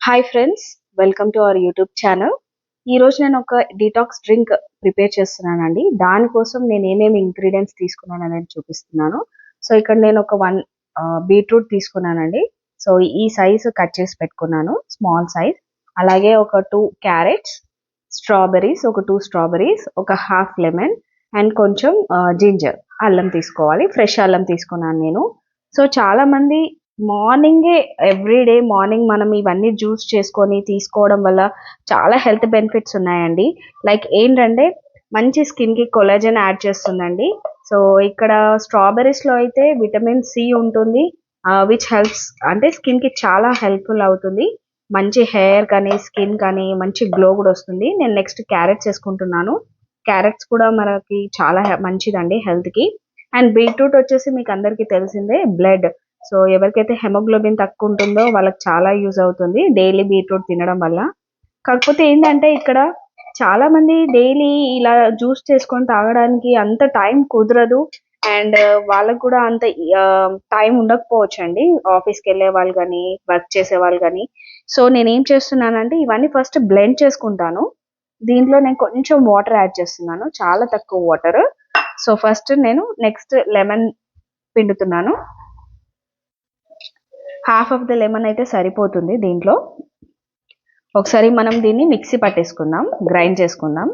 Hi friends, welcome to our YouTube channel. ఈరోజు నేను ఒక డీటాక్స్ డ్రింక్ ప్రిపేర్ చేస్తున్నానండి. దానికోసం నేను ఏమేమి ఇంగ్రీడియంట్స్ తీసుకున్నాను అనేది చూపిస్తున్నాను. సో ఇక్కడ నేను ఒక బీట్రూట్ తీసుకున్నానండి. సో ఈ సైజు కట్ చేసి పెట్టుకున్నాను, స్మాల్ సైజ్. అలాగే ఒక 2 క్యారెట్స్, ఒక 2 స్ట్రాబెరీస్, ఒక హాఫ్ లెమన్ అండ్ కొంచెం జింజర్, అల్లం తీసుకోవాలి. ఫ్రెష్ అల్లం తీసుకున్నాను నేను. సో చాలా మంది మార్నింగే ఎవ్రీడే మార్నింగ్ మనం ఇవన్నీ జ్యూస్ చేసుకొని తీసుకోవడం వల్ల చాలా హెల్త్ బెనిఫిట్స్ ఉన్నాయండి. లైక్ ఏంటంటే మంచి స్కిన్కి కొలాజన్ యాడ్ చేస్తుందండి. సో ఇక్కడ స్ట్రాబెర్రీస్లో అయితే విటమిన్ సి ఉంటుంది, విచ్ హెల్ప్స్ అంటే స్కిన్కి చాలా హెల్ప్ఫుల్ అవుతుంది. మంచి హెయిర్ కానీ స్కిన్ కానీ మంచి గ్లో కూడా వస్తుంది. నేను నెక్స్ట్ క్యారెట్స్ వేసుకుంటున్నాను. క్యారెట్స్ కూడా మనకి చాలా మంచిదండి హెల్త్కి. అండ్ బీట్రూట్ వచ్చేసి మీకు అందరికీ తెలిసిందే, బ్లడ్. సో ఎవరికైతే హెమోగ్లోబిన్ తక్కువ ఉంటుందో వాళ్ళకి చాలా యూజ్ అవుతుంది డైలీ బీట్రూట్ తినడం వల్ల. కాకపోతే ఏంటంటే ఇక్కడ చాలా మంది డైలీ ఇలా జ్యూస్ చేసుకొని తాగడానికి అంత టైం కుదరదు. అండ్ వాళ్ళకు కూడా అంత టైం ఉండకపోవచ్చు అండి, ఆఫీస్కి వెళ్ళే వాళ్ళు కానీ వర్క్ చేసే వాళ్ళు కానీ. సో నేనేం చేస్తున్నానంటే ఇవన్నీ ఫస్ట్ బ్లెండ్ చేసుకుంటాను. దీంట్లో నేను కొంచెం వాటర్ యాడ్ చేస్తున్నాను, చాలా తక్కువ వాటర్. సో ఫస్ట్ నేను నెక్స్ట్ లెమన్ పిండుతున్నాను. హాఫ్ ఆఫ్ ద లెమన్ అయితే సరిపోతుంది దీంట్లో. ఒకసారి మనం దీన్ని మిక్సీ పట్టేసుకుందాం, గ్రైండ్ చేసుకుందాం.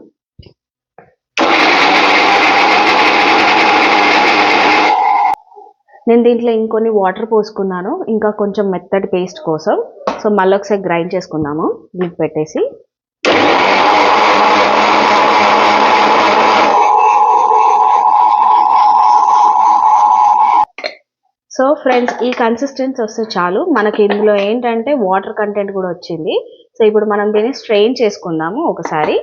నేను దీంట్లో ఇంకొన్ని వాటర్ పోసుకున్నాను, ఇంకా కొంచెం మెత్తటి పేస్ట్ కోసం. సో మళ్ళీ ఒకసారి గ్రైండ్ చేసుకుందాము లిడ్ పెట్టేసి. సో ఫ్రెండ్స్, ఈ కన్సిస్టెన్సీ వస్తే చాలు. మనకి ఇందులో ఏంటంటే వాటర్ కంటెంట్ కూడా వచ్చింది. సో ఇప్పుడు మనం దీన్ని స్ట్రెయిన్ చేసుకుందాము ఒకసారి.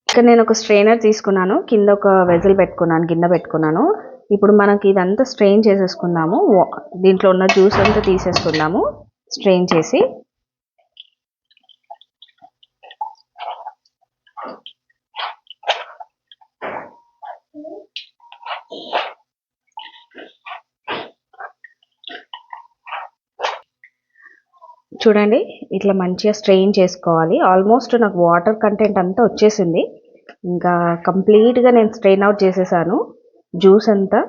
ఇక్కడ నేను ఒక స్ట్రెయినర్ తీసుకున్నాను, కింద ఒక వెజల్ పెట్టుకున్నాను, గిన్నె పెట్టుకున్నాను. ఇప్పుడు మనకి ఇదంతా స్ట్రెయిన్ చేసేసుకుందాము. దీంట్లో ఉన్న జ్యూస్ అంతా తీసేసుకుందాము స్ట్రెయిన్ చేసి. చూడండి, ఇట్లా మంచిగా స్ట్రెయిన్ చేసుకోవాలి. ఆల్మోస్ట్ నాకు వాటర్ కంటెంట్ అంతా వచ్చేసింది. ఇంకా కంప్లీట్గా నేను స్ట్రెయిన్ అవుట్ చేసేసాను జ్యూస్ అంతా.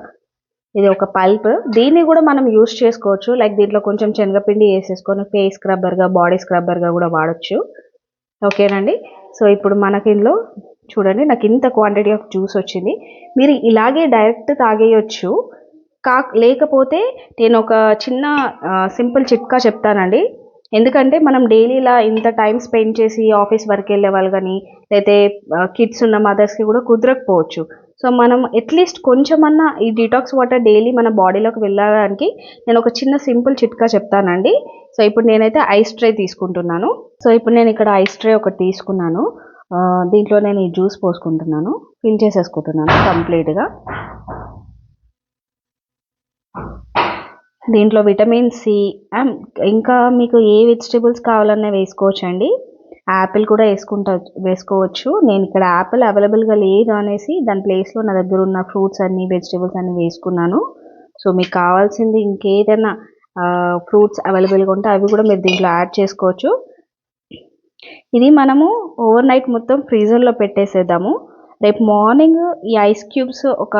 ఇది ఒక పల్ప్, దీన్ని కూడా మనం యూస్ చేసుకోవచ్చు. లైక్ దీంట్లో కొంచెం శనగపిండి వేసేసుకొని ఫేస్ స్క్రబ్బర్గా, బాడీ స్క్రబ్బర్గా కూడా వాడచ్చు. ఓకేనండి. సో ఇప్పుడు మనకి ఇందులో చూడండి, నాకు ఇంత క్వాంటిటీ ఆఫ్ జ్యూస్ వచ్చింది. మీరు ఇలాగే డైరెక్ట్ తాగేయచ్చు. లేకపోతే నేను ఒక చిన్న సింపుల్ చిట్కా చెప్తానండి. ఎందుకంటే మనం డైలీ ఇలా ఇంత టైం స్పెండ్ చేసి ఆఫీస్ వర్క్ వెళ్ళే వాళ్ళు కానీ లేకపోతే కిడ్స్ ఉన్న మదర్స్కి కూడా కుదరకపోవచ్చు. సో మనం అట్లీస్ట్ కొంచెమన్నా ఈ డిటాక్స్ వాటర్ డైలీ మన బాడీలోకి వెళ్ళడానికి నేను ఒక చిన్న సింపుల్ చిట్కా చెప్తానండి. సో ఇప్పుడు నేనైతే ఐస్ ట్రే తీసుకుంటున్నాను. సో ఇప్పుడు నేను ఇక్కడ ఐస్ ట్రే ఒకటి తీసుకున్నాను. దీంట్లో నేను ఈ జ్యూస్ పోసుకుంటున్నాను, ఫిల్ చేసేసుకుంటున్నాను కంప్లీట్గా. దీంట్లో విటమిన్ సి ఇంకా మీకు ఏ వెజిటేబుల్స్ కావాలన్నా వేసుకోవచ్చు అండి. యాపిల్ కూడా వేసుకోవచ్చు. నేను ఇక్కడ యాపిల్ అవైలబుల్గా లేదు అనేసి దాని ప్లేస్లో నా దగ్గర ఉన్న ఫ్రూట్స్ అన్ని, వెజిటేబుల్స్ అన్ని వేసుకున్నాను. సో మీకు కావాల్సింది ఇంకేదైనా ఫ్రూట్స్ అవైలబుల్గా ఉంటే అవి కూడా మీరు దీంట్లో యాడ్ చేసుకోవచ్చు. ఇది మనము ఓవర్ నైట్ మొత్తం ఫ్రీజర్లో పెట్టేసేద్దాము. రేపు మార్నింగ్ ఈ ఐస్ క్యూబ్స్ ఒక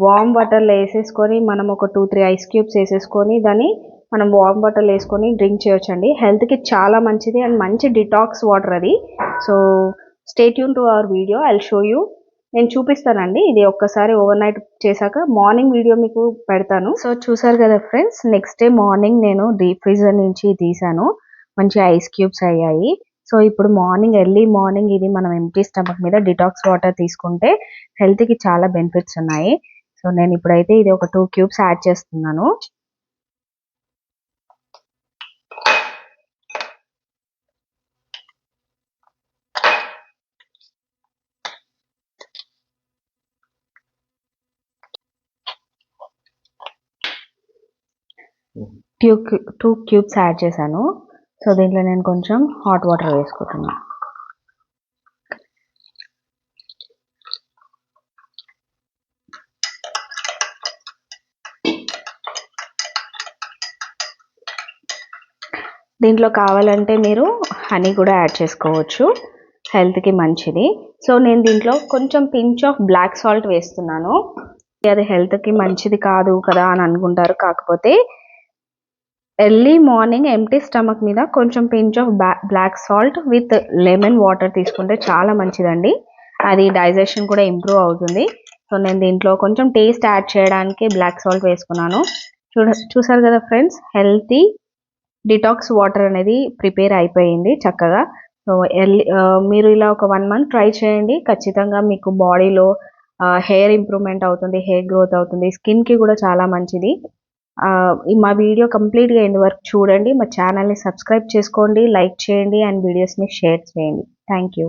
వామ్ వాటర్లో వేసేసుకొని మనం ఒక 2-3 ఐస్ క్యూబ్స్ వేసేసుకొని దాన్ని మనం వామ్ వాటర్లో వేసుకొని డ్రింక్ చేయొచ్చండి. హెల్త్కి చాలా మంచిది అండ్ మంచి డిటాక్స్ వాటర్ అది. So stay tune to our video, I will show you. నేను చూపిస్తానండి ఇది ఒక్కసారి ఓవర్ నైట్ చేశాక మార్నింగ్ వీడియో మీకు పెడతాను. సో చూసారు కదా ఫ్రెండ్స్, నెక్స్ట్ డే మార్నింగ్ నేను డీప్ ఫ్రీజర్ నుంచి తీసాను, మంచి ఐస్ క్యూబ్స్ అయ్యాయి. సో ఇప్పుడు ఎర్లీ మార్నింగ్ ఇది మనం ఎంప్టీ స్టమక్ మీద డిటాక్స్ వాటర్ తీసుకుంటే హెల్త్కి చాలా బెనిఫిట్స్ ఉన్నాయి. సో నేను ఇప్పుడైతే ఇది ఒక 2 క్యూబ్స్ యాడ్ చేస్తున్నాను. టూ క్యూబ్స్ యాడ్ చేశాను. సో దీంట్లో నేను కొంచెం హాట్ వాటర్ వేసుకుంటున్నాను. దీంట్లో కావాలంటే మీరు హనీ కూడా యాడ్ చేసుకోవచ్చు, హెల్త్కి మంచిది. సో నేను దీంట్లో కొంచెం పించ్ ఆఫ్ బ్లాక్ సాల్ట్ వేస్తున్నాను. అది హెల్త్కి మంచిది కాదు కదా అని అనుకుంటారు, కాకపోతే ఎర్లీ మార్నింగ్ ఎంప్టీ స్టమక్ మీద కొంచెం pinch of black salt with lemon water తీసుకుంటే చాలా మంచిదండి. అది డైజెషన్ కూడా ఇంప్రూవ్ అవుతుంది. సో నేను దీంట్లో కొంచెం టేస్ట్ యాడ్ చేయడానికి బ్లాక్ సాల్ట్ వేసుకున్నాను. చూసారు కదా ఫ్రెండ్స్, హెల్తీ డిటాక్స్ వాటర్ అనేది ప్రిపేర్ అయిపోయింది చక్కగా. సో మీరు ఇలా ఒక 1 month ట్రై చేయండి, ఖచ్చితంగా మీకు బాడీలో హెయిర్ ఇంప్రూవ్మెంట్ అవుతుంది, హెయిర్ గ్రోత్ అవుతుంది, స్కిన్కి కూడా చాలా మంచిది. మా వీడియో కంప్లీట్గా ఎండ్ వరకు చూడండి, మా ఛానల్ని సబ్స్క్రైబ్ చేసుకోండి, లైక్ చేయండి అండ్ వీడియోస్ని షేర్ చేయండి. Thank you.